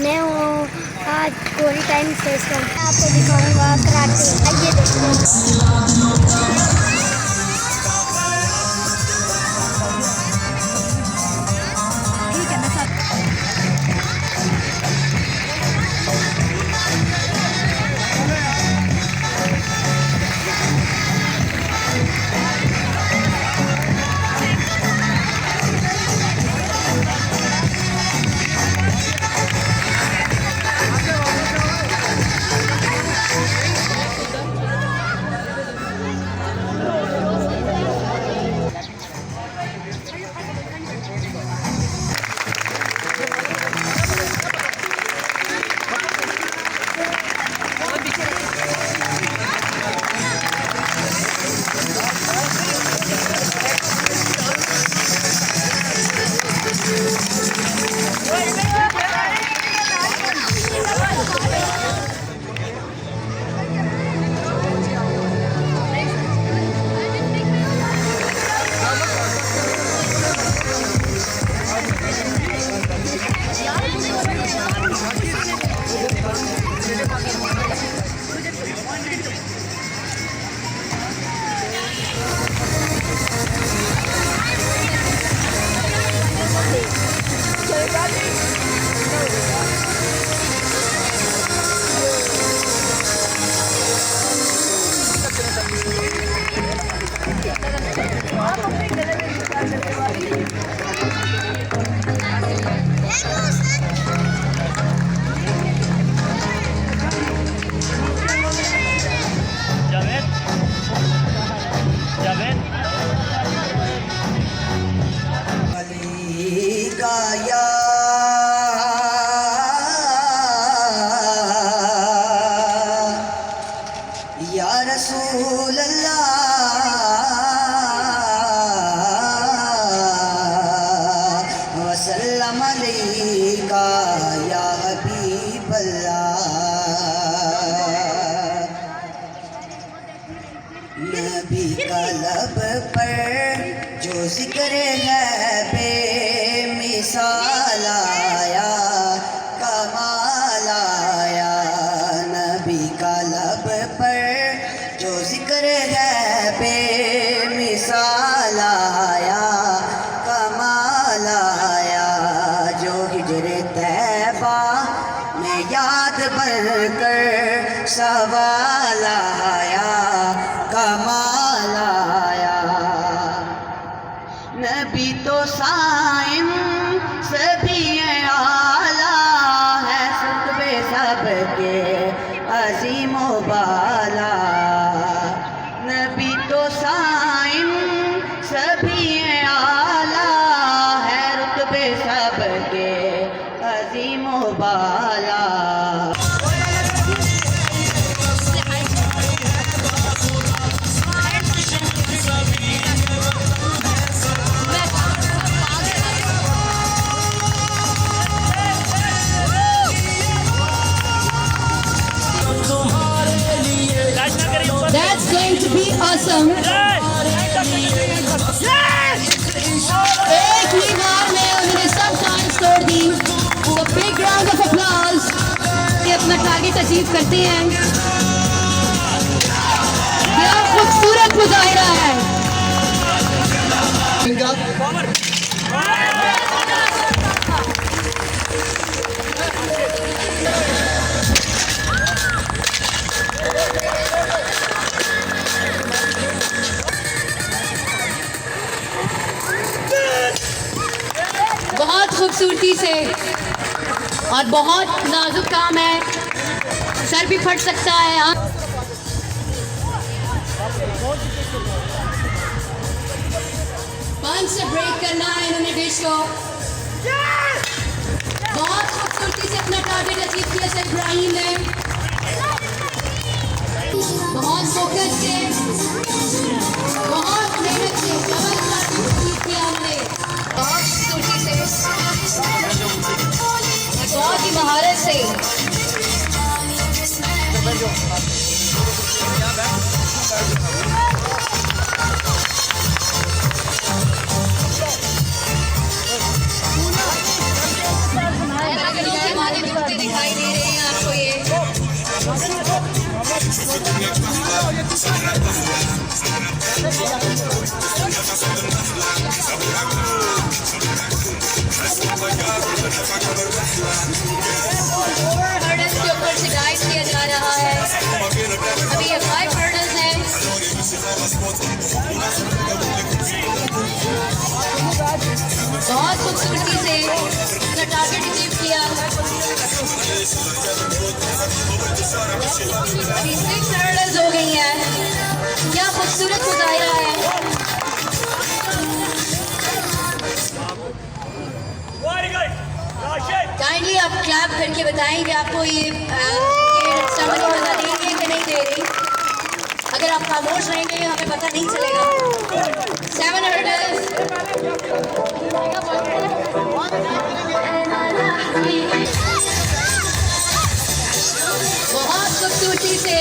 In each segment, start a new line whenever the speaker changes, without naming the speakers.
मैं हूँ आज कोरी टाइम से आपको दिखाऊंगा कराटे। आइए देखते या रसूल अल्लाह वसल्लम अलैका या हबीब अल्लाह। नबी का लब पर जो जिक्र है बेमिसाल आया, कमाल आया। नबी का लब पर जो जिक्र है बेमिसाल आया, कमाल आया। जो हिजरे तैबा में याद बनकर सवाल आया, कमाल आया। नबी तो साइम सभी आला है, सुतबे सबके अजीम बाला। नबी तो साइम सभी आला है, रुतबे सबके अजीम बाला।
That's going to be awesome. एक ही बार में उन्होंने सब टाइम्स तोड़ दी। तो big round of applause। ये अपना टारगेट अचीव करते हैं। क्या खूबसूरत मुजाहिरा है। बहुत खूबसूरती से और बहुत नाजुक काम है, सर भी फट सकता है। पंच से ब्रेक करना है इन्होंने डिश को। बहुत खूबसूरती से अपना टारगेट अचीव किया सर इब्राहिम ने, बहुत फोकस से, बहुत मेहनत से डबल टारगेट अचीव किया हमने। बहुत खूबसूरती से, बहुत ही महारत से। हर्डल्स के ऊपर से गाइड किया जा रहा है। अभी ये 5 हर्डल्स हैं। बहुत खूबसूरती से अपना टारगेट अचीव किया। अभी 6 हर्डल्स हो गई हैं। क्या खूबसूरत मुजाहिरा है। काइंडली आप क्लैप करके बताएं कि आपको ये समझ मजा दे रही है कि नहीं दे रही। अगर आप खामोश रहेंगे हमें पता नहीं चलेगा। 7 हर्डल्स। बहुत खूबसूरती से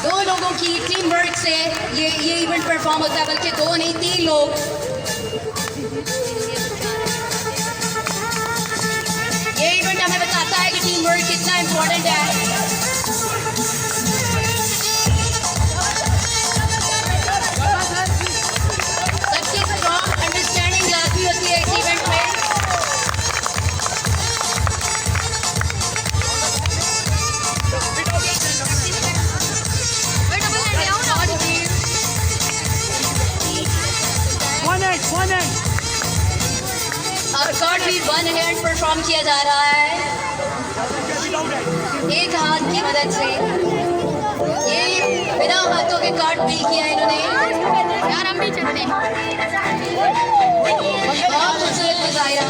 2 लोगों की टीम वर्क से ये इवेंट परफॉर्म होता है, बल्कि 2 नहीं 3 लोग। ये इवेंट हमें बताता है कि टीम वर्क कितना इम्पोर्टेंट है। सबकी स्ट्रॉन्ग अंडरस्टैंडिंग लाजमी होती है इस इवेंट में। और कार्ड भी 1 हैंड परफॉर्म किया जा रहा है, एक हाथ की मदद से। ये बिना हाथों के कार्ड डील किया इन्होंने। यार हम भी चलते हैं। बहुत खूबसूरत मुजाहिरा।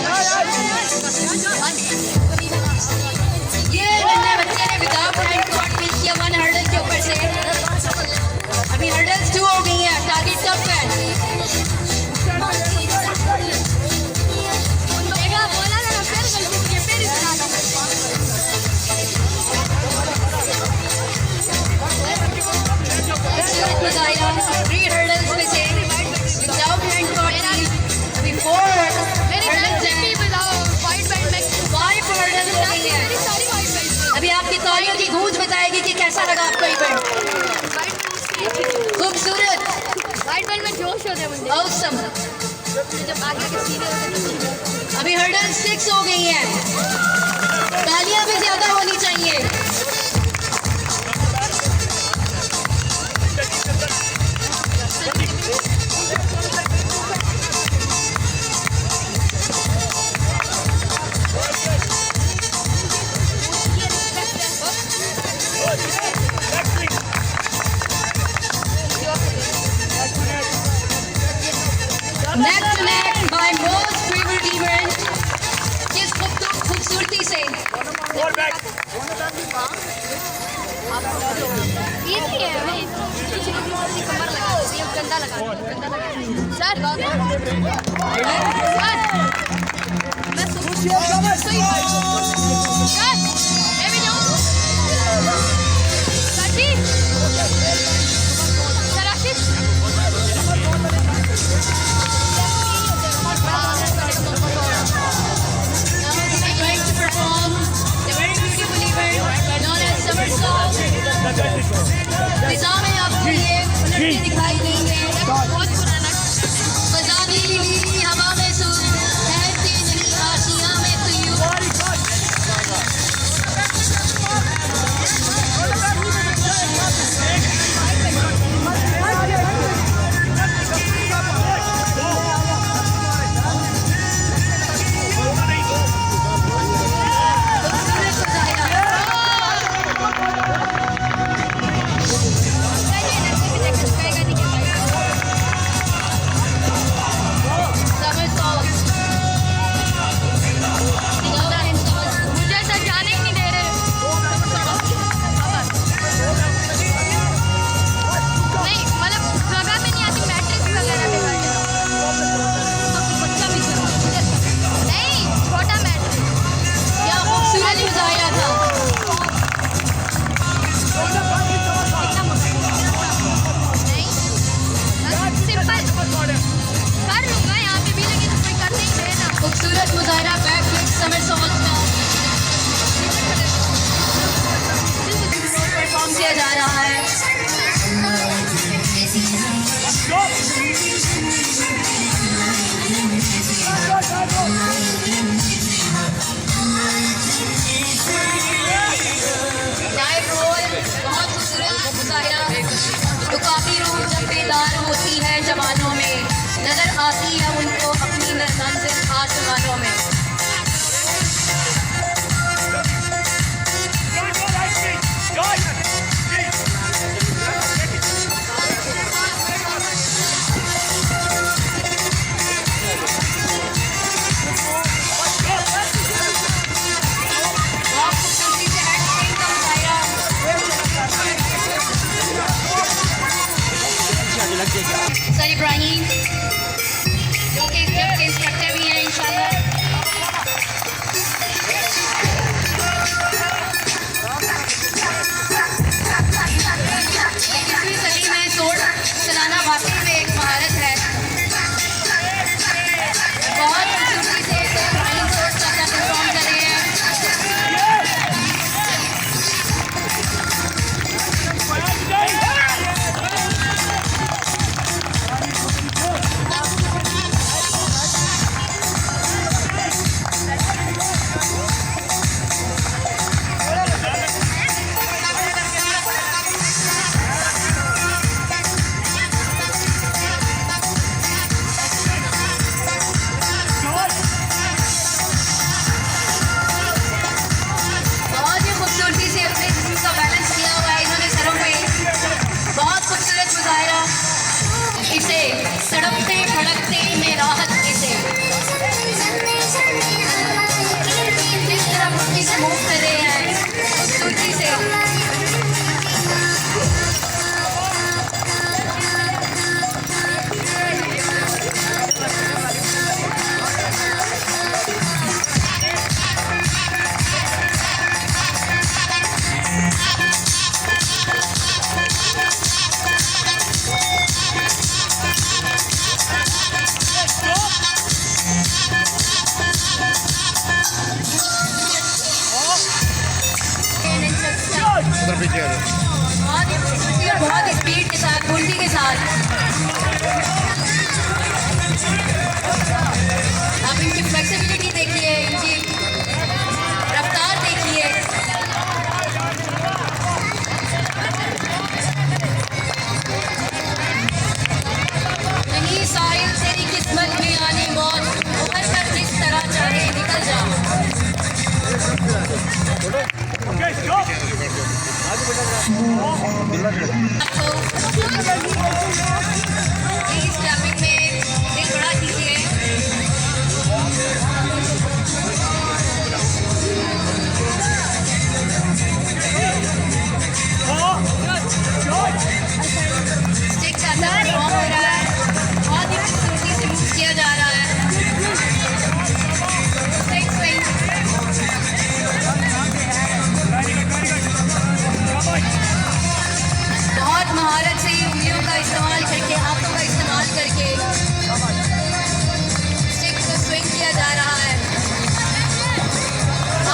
ये नन्हे बच्चे ने विदाउट हैंड कार्ड डील किया 1 हर्डल के ऊपर से। अभी हर्डल्स 2 हो गई हैं। टारगेट टफ है। अभी आपकी तालियों की गूंज बताएगी कि कैसा लगा आपको इवेंट। खूबसूरत
वाइट बेल्ट में जोश होते हैं मुझे।
ऑसम।
जब आगे के सीधे होते हैं।
अभी हर्डल 6 हो गई हैं। तालियां भी ज्यादा होनी चाहिए। Neck to neck by most favourite event. किस खूबसूरती से।
इजी है भाई। कुछ लोग कमर लगा ये गंदा लगा सर। मैं सही सर मैं भी जाऊं साथी sir Ashish.
Going to perform the very beautiful event known as Somersault. फिजा में आपको ये उलटते दिखाई देंगे। बहुत पुराना। फिजा नीली नीली हवा में सूर ठहरती नहीं आशियां में तुयूं।
मुझे सर जाने ही नहीं दे रहे। नहीं मतलब जगह में नहीं आती मैट्रिक्स वगैरह में नहीं छोटा मैट्रिक्स।
क्या खूबसूरत मुजाहिरा था।
नहीं सिंपल कर लूँगा यहाँ पे भी, लेकिन कोई कर नहीं दे ना।
खूबसूरत मुजाहिरा बैक फ्लिप समरसॉल्ट का परफॉर्म किया जा रहा है। बहुत ही फुर्ती और बहुत स्पीड के साथ, फुर्ती के साथ आप इनकी फ्लेक्सिबिलिटी देखिए, इनकी रफ्तार देखिए। नहीं साहिल, तेरी किस्मत में आनी मौत, उभर कर जिस तरह चाहे निकल जा। इस क्लैपिंग में दिल बड़ा कीजिए। स्टिक का अंदर रॉन्ग हो रहा है, बहुत ही खूबसूरती से मूव किया जा रहा है। स्टिक स्विंग, बहुत महारत से उंगलियों का इस्तेमाल करके, हाथों का इस्तेमाल करके स्टिक को स्विंग किया जा रहा है।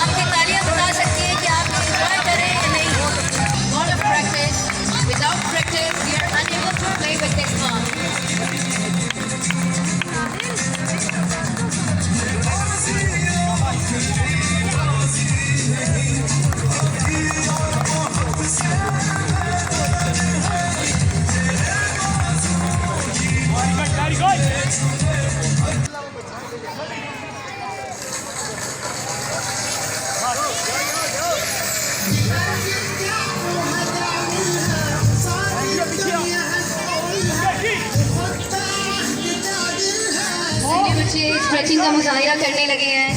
आपकी तालियां बता सकती हैं कि आप एंजॉय करें या नहीं। Lot of practice. Without practice, we are unable to play with this ball. सभी बच्चे स्ट्रेचिंग का मुजाहिरा करने लगे हैं।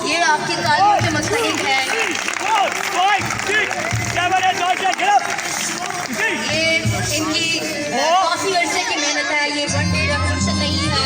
ये आपकी तालियों पे मुस्तहिक है। ये इनकी काफ़ी अरसे की मेहनत है, ये वन डे रेवोल्यूशन नहीं है।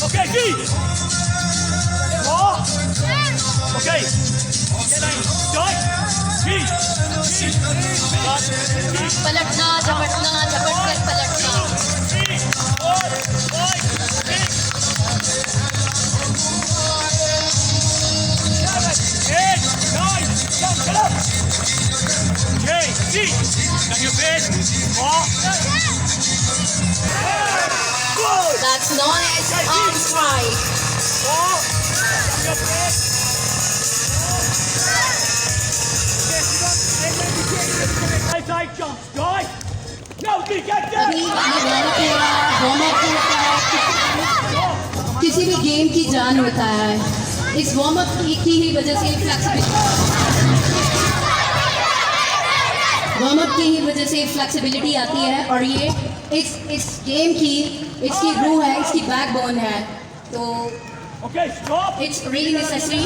Okay, G. Oh. Okay.
पलटना, झपटना, झपट कर पलटना। That's known as arm strike. अभी ये वार्म अप किसी भी गेम की जान होता है। इस वार्म अप की ही वजह से फ्लेक्सिबिलिटी आती है और ये इस गेम की इसकी रूह है, इसकी बैकबोन है। तो इट्स रियली नेसेसरी।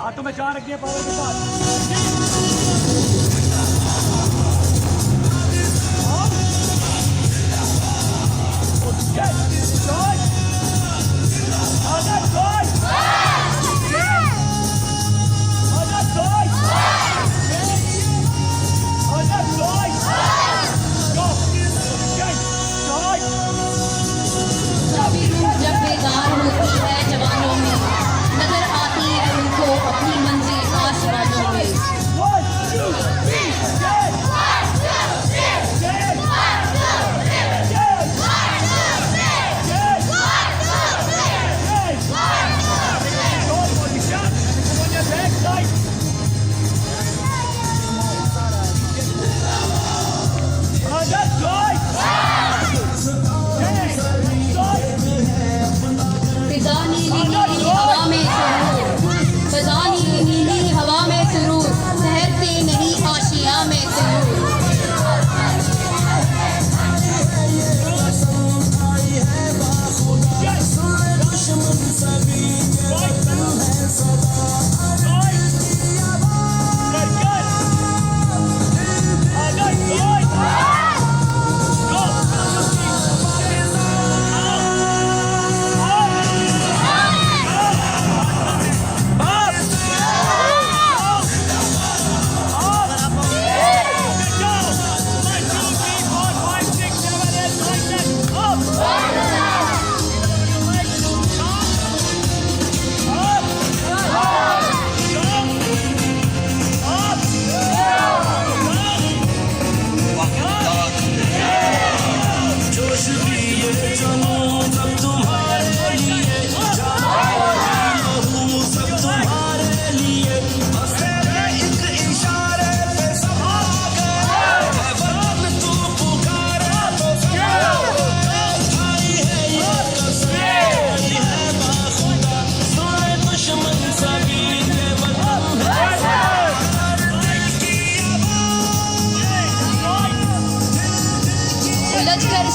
हाथों में जान रखिए पावर के साथ।
जब बेदार होती है जवानों में, नजर आती है उनको अपनी मंजिल आसमानों में।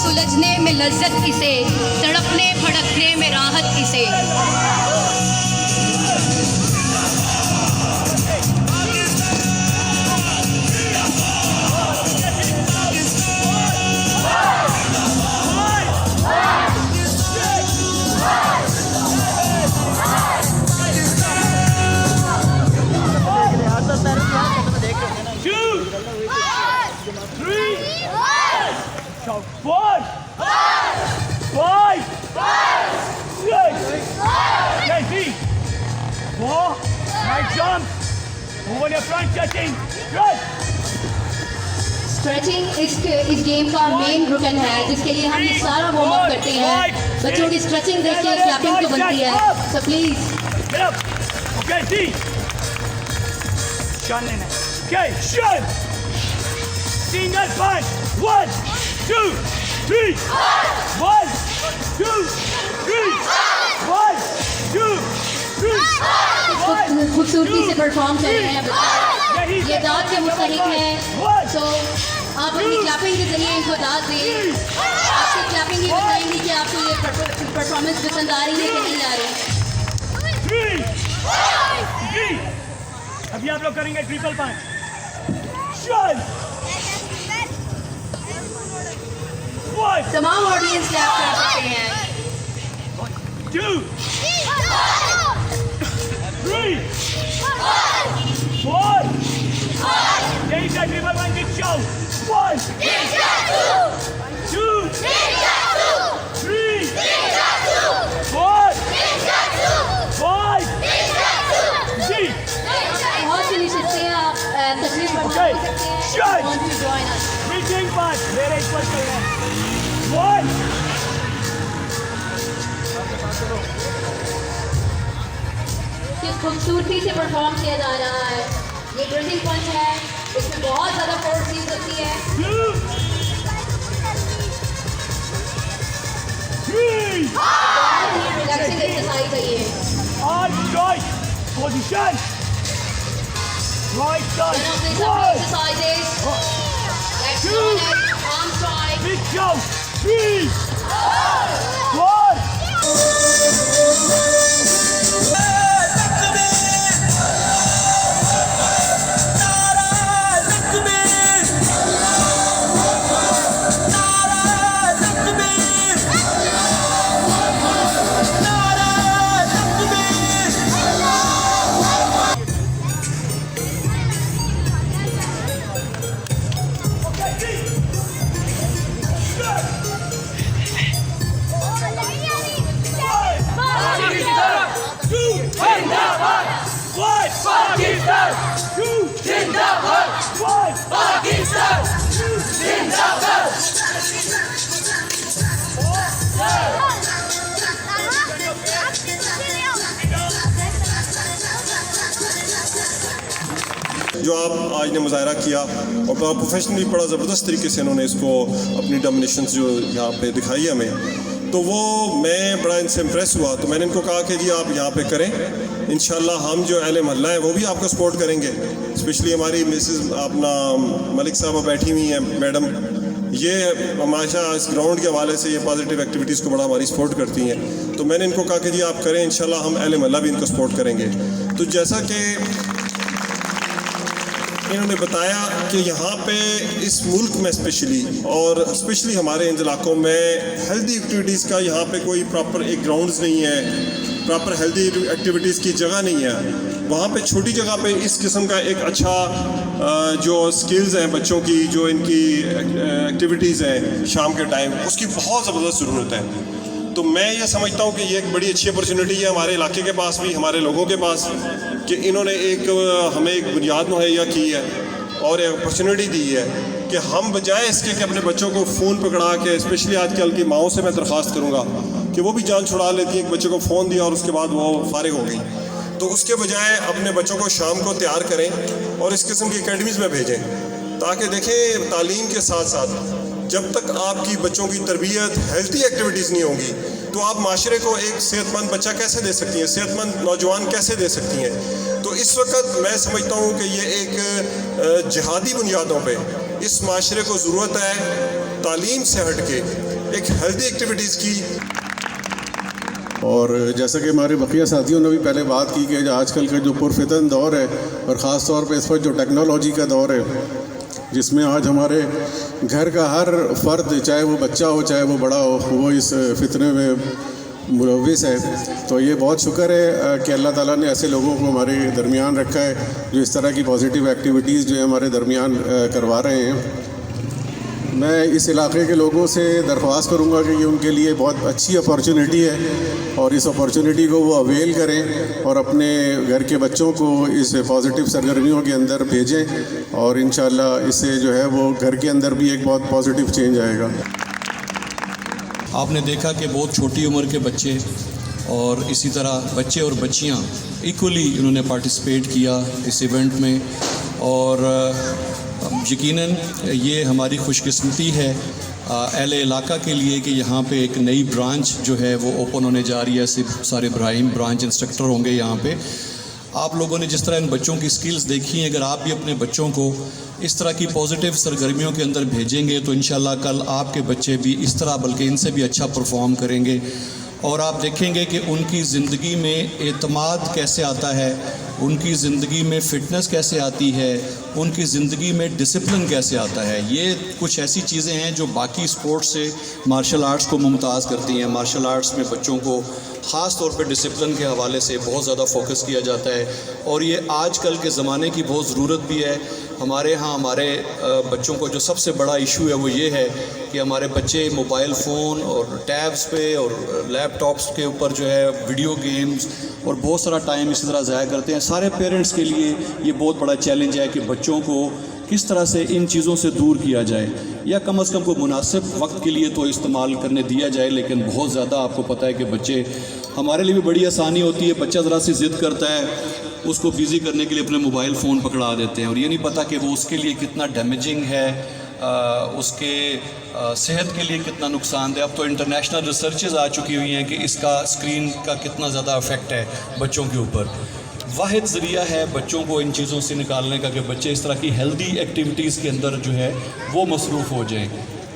सुलझने में लज्जत इसे, तड़पने भड़कने में राहत इसे।
Two, three, shout 4, 5, 6, okay, see, 4, nice jump, move on your front checking, good,
stretching इस गेम का मेन रुकन है, जिसके लिए हम ये सारा वार्म अप करते हैं। बच्चों की स्ट्रेचिंग देखिए क्लैपिंग तो बनती है, so please
get up, okay, see, shun in it, okay, shun, single punch, 1, 2, 3, 1, 2, 3, 1, 2, 3,
खूबसूरती से परफॉर्म कर रहे हैं बच्चे। ये दाद के मुस्तहिक हैं, तो आप अपनी क्लैपिंग के जरिए इनको दाद दें। आपकी क्लैपिंग ये बताएंगी कि आपको ये परफॉर्मेंस पसंद आ रही है कि नहीं आ रही।
3, अभी आप लोग करेंगे ट्रिपल पंच, शन, 1,
तमाम ऑडियंस क्लैप कर सकते हैं।
2, 3, 4, यही था ट्रिपल पंच की शो, 1, 2, 3, 4, 5, 6,
बहुत सी निश्चितें आप तकलीफ बढ़ा
Okay.
सकते हैं।
Shut.
Want to join us?
reaching punch, मेरे इक्वल चल रहे हैं, 1,
किस खूबसूरती से परफॉर्म किया जा रहा है। ये ड्रेसिंग पंच है, इसमें बहुत ज़्यादा फोर्स यूज होती है।
2, 3,
बहुत ही रिलैक्सिंग एक्सरसाइज है ये।
arm right, position, right
One
side,
of these
1,
exercises. Let's go next. Arm strike.
big jump, 3, 1,
जो आप आज ने मुजाहरा किया और बड़ा प्रोफेशनली बड़ा ज़बरदस्त तरीके से इन्होंने इसको अपनी डोमिनेशन जो यहाँ पे दिखाई हमें, तो वो मैं बड़ा इनसे इम्प्रेस हुआ। तो मैंने इनको कहा कि जी आप यहाँ पे करें, इंशाल्लाह हम जो अहले महल्ला है वो भी आपको सपोर्ट करेंगे। स्पेशली हमारी मिसेस अपना मलिक साहबा बैठी हुई हैं मैडम, ये हमेशा इस ग्राउंड के हवाले से ये पॉजिटिव एक्टिविटीज़ को बड़ा हमारी सपोर्ट करती हैं। तो मैंने इनको कहा कि जी आप करें, इंशाल्लाह हम अहले महल्ला भी इनको सपोर्ट करेंगे। तो जैसा कि इन्होंने बताया कि यहाँ पे इस मुल्क में स्पेशली हमारे इन इलाकों में हेल्दी एक्टिविटीज़ का यहाँ पे कोई प्रॉपर एक ग्राउंड्स नहीं है, प्रॉपर हेल्दी एक्टिविटीज़ की जगह नहीं है। वहाँ पे छोटी जगह पे इस किस्म का एक अच्छा जो स्किल्स हैं बच्चों की, जो इनकी एक्टिविटीज़ हैं शाम के टाइम, उसकी बहुत ज़बरदस्त ज़रूरत है। तो मैं ये समझता हूँ कि ये एक बड़ी अच्छी अपॉर्चुनिटी है हमारे इलाके के पास भी, हमारे लोगों के पास, कि इन्होंने हमें एक बुनियाद मुहैया की है और एक अपॉर्चुनिटी दी है कि हम बजाय इसके कि अपने बच्चों को फ़ोन पकड़ा के, स्पेशली आजकल की माओं से मैं दरख्वास्त करूँगा कि वो भी जान छुड़ा लेती हैं, एक बच्चे को फ़ोन दिया और उसके बाद वो फारिग हो गई। तो उसके बजाय अपने बच्चों को शाम को तैयार करें और इस किस्म की एकेडमीज़ में भेजें, ताकि देखें तालीम के साथ साथ जब तक आपकी बच्चों की तरबियत हेल्थी एक्टिविटीज़ नहीं होंगी तो आप माशरे को एक सेहतमंद बच्चा कैसे दे सकती हैं, सेहतमंद नौजवान कैसे दे सकती हैं। तो इस वक्त मैं समझता हूँ कि ये एक जिहादी बुनियादों पे इस माशरे को ज़रूरत है तालीम से हट के एक हेल्दी एक्टिविटीज़ की।
और जैसा कि हमारे बकिया साथियों ने भी पहले बात की कि आजकल का जो पुरफितन दौर है और ख़ास तौर पे इस पर जो टेक्नोलॉजी का दौर है, जिसमें आज हमारे घर का हर फ़र्द, चाहे वो बच्चा हो चाहे वो बड़ा हो, वो इस फितने में मुलविस है। तो ये बहुत शुक्र है कि अल्लाह ताला ने ऐसे लोगों को हमारे दरमियान रखा है जो इस तरह की पॉजिटिव एक्टिविटीज़ जो है हमारे दरमियान करवा रहे हैं। मैं इस इलाके के लोगों से दरख्वास्त करूंगा कि ये उनके लिए बहुत अच्छी अपॉर्चुनिटी है और इस अपॉर्चुनिटी को वो अवेल करें और अपने घर के बच्चों को इस पॉजिटिव सरगर्मियों के अंदर भेजें और इंशाअल्लाह इससे जो है वो घर के अंदर भी एक बहुत पॉजिटिव चेंज आएगा।
आपने देखा कि बहुत छोटी उम्र के बच्चे और इसी तरह बच्चे और बच्चियां इक्वली इन्होंने पार्टिसिपेट किया इस इवेंट में और यकीनन ये हमारी खुशकिस्मती है एल इलाका के लिए कि यहाँ पे एक नई ब्रांच जो है वो ओपन होने जा रही है। सिर्फ सारे इब्राहिम ब्रांच इंस्ट्रक्टर होंगे यहाँ पे। आप लोगों ने जिस तरह इन बच्चों की स्किल्स देखी हैं, अगर आप भी अपने बच्चों को इस तरह की पॉजिटिव सरगर्मियों के अंदर भेजेंगे तो इंशाल्लाह कल आपके बच्चे भी इस तरह बल्कि इनसे भी अच्छा परफॉर्म करेंगे और आप देखेंगे कि उनकी ज़िंदगी में एतमाद कैसे आता है, उनकी ज़िंदगी में फ़िटनेस कैसे आती है, उनकी ज़िंदगी में डिसिप्लिन कैसे आता है। ये कुछ ऐसी चीज़ें हैं जो बाकी स्पोर्ट्स से मार्शल आर्ट्स को मुमताज़ करती हैं। मार्शल आर्ट्स में बच्चों को ख़ास तौर पे डिसिप्लिन के हवाले से बहुत ज़्यादा फोकस किया जाता है और ये आजकल के ज़माने की बहुत ज़रूरत भी है। हमारे यहाँ हमारे बच्चों को जो सबसे बड़ा इशू है वो ये है कि हमारे बच्चे मोबाइल फ़ोन और टैब्स पे और लैपटॉप्स के ऊपर जो है वीडियो गेम्स और बहुत सारा टाइम इसी तरह ज़ाया करते हैं। सारे पेरेंट्स के लिए ये बहुत बड़ा चैलेंज है कि बच्चों को किस तरह से इन चीज़ों से दूर किया जाए या कम से कम को मुनासिब वक्त के लिए तो इस्तेमाल करने दिया जाए। लेकिन बहुत ज़्यादा आपको पता है कि बच्चे, हमारे लिए भी बड़ी आसानी होती है, बच्चा ज़रा सी ज़िद करता है, उसको बिज़ी करने के लिए अपने मोबाइल फ़ोन पकड़ा देते हैं और ये नहीं पता कि वो उसके लिए कितना डैमेजिंग है, उसके सेहत के लिए कितना नुकसानदेह। अब तो इंटरनेशनल रिसर्चेज आ चुकी हुई हैं कि इसका स्क्रीन का कितना ज़्यादा इफ़ेक्ट है बच्चों के ऊपर। वाहिद ज़रिया है बच्चों को इन चीज़ों से निकालने का कि बच्चे इस तरह की हेल्दी एक्टिविटीज़ के अंदर जो है वो मसरूफ़ हो जाएं।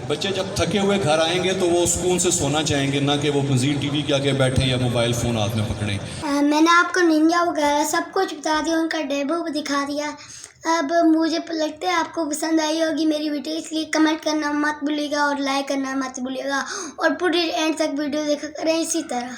बच्चे जब थके हुए घर आएंगे तो वो सुकून से सोना चाहेंगे, ना कि वो मज़ीद टीवी के आगे बैठें या मोबाइल फ़ोन हाथ में पकड़ें।
मैंने आपको निंजा वगैरह सब कुछ बता दिया, उनका डेमो भी दिखा दिया। अब मुझे लगता है आपको पसंद आई होगी मेरी वीडियो, इसलिए कमेंट करना मत भूलिएगा और लाइक करना मत भूलिएगा और पूरी एंड तक वीडियो देखा करें इसी तरह।